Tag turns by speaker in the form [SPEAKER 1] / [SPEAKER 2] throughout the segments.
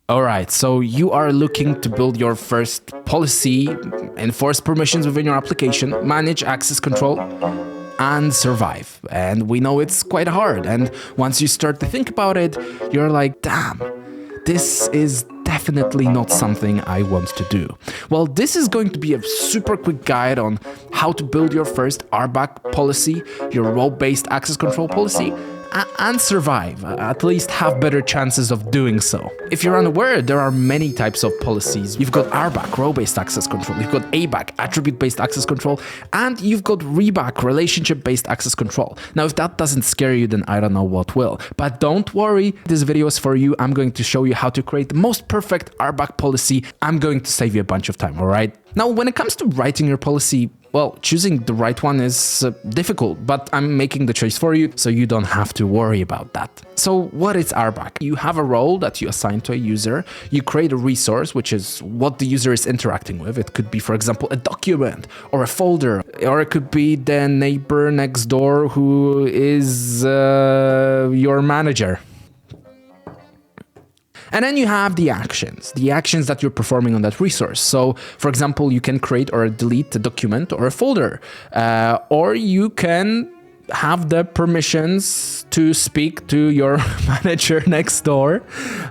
[SPEAKER 1] All right, so you are looking to build your first policy, enforce permissions within your application, manage access control, and survive. And we know it's quite hard. And once you start to think about it, you're like, damn, this is definitely not something I want to do. Well, this is going to be a super quick guide on how to build your first RBAC policy, your role-based access control policy, and survive, at least have better chances of doing so. If you're unaware, there are many types of policies. You've got RBAC, role-based access control, you've got ABAC, attribute-based access control, and you've got ReBAC, relationship-based access control. Now, if that doesn't scare you, then I don't know what will. But don't worry, this video is for you. I'm going to show you how to create the most perfect RBAC policy. I'm going to save you a bunch of time, all right? Now, when it comes to writing your policy, well, choosing the right one is difficult, but I'm making the choice for you, so you don't have to worry about that. So what is RBAC? You have a role that you assign to a user. You create a resource, which is what the user is interacting with. It could be, for example, a document or a folder, or it could be the neighbor next door who is your manager. And then you have the actions that you're performing on that resource. So, for example, you can create or delete a document or a folder, or you can have the permissions to speak to your manager next door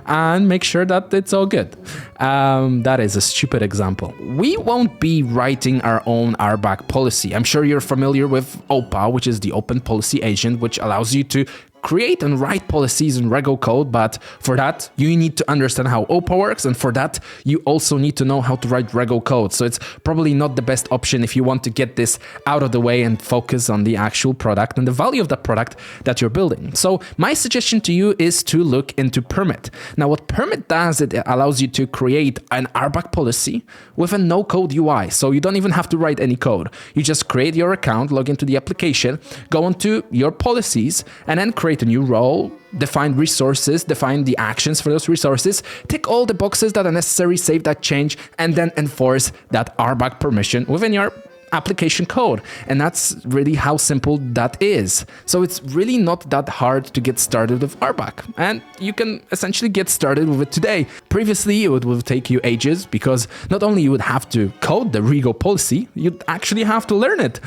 [SPEAKER 1] and make sure that it's all good. That is a stupid example. We won't be writing our own RBAC policy. I'm sure you're familiar with OPA, which is the Open Policy Agent, which allows you to create and write policies in Rego code, but for that, you need to understand how OPA works, and for that, you also need to know how to write Rego code. So it's probably not the best option if you want to get this out of the way and focus on the actual product and the value of the product that you're building. So my suggestion to you is to look into Permit. Now, what Permit does, it allows you to create an RBAC policy with a no-code UI. So you don't even have to write any code. You just create your account, log into the application, go into your policies, and then create a new role, define resources, define the actions for those resources, tick all the boxes that are necessary, save that change, and then enforce that RBAC permission within your application code. And that's really how simple that is. So it's really not that hard to get started with RBAC, and you can essentially get started with it today. Previously, it would take you ages because not only you would have to code the Rego policy, you'd actually have to learn it,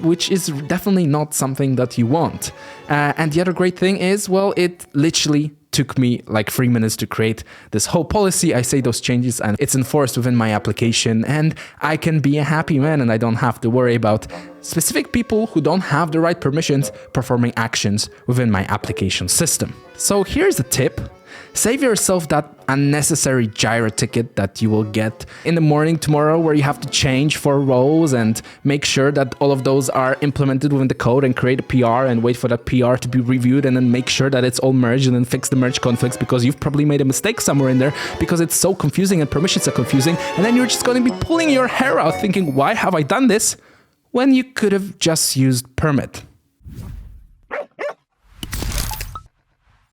[SPEAKER 1] which is definitely not something that you want. And the other great thing is, well, it literally took me like 3 minutes to create this whole policy. I say those changes and it's enforced within my application, and I can be a happy man and I don't have to worry about specific people who don't have the right permissions performing actions within my application system. So here's a tip. Save yourself that unnecessary Jira ticket that you will get in the morning tomorrow, where you have to change 4 roles and make sure that all of those are implemented within the code, and create a PR and wait for that PR to be reviewed, and then make sure that it's all merged, and then fix the merge conflicts because you've probably made a mistake somewhere in there because it's so confusing and permissions are confusing. And then you're just going to be pulling your hair out thinking, why have I done this? When you could have just used Permit.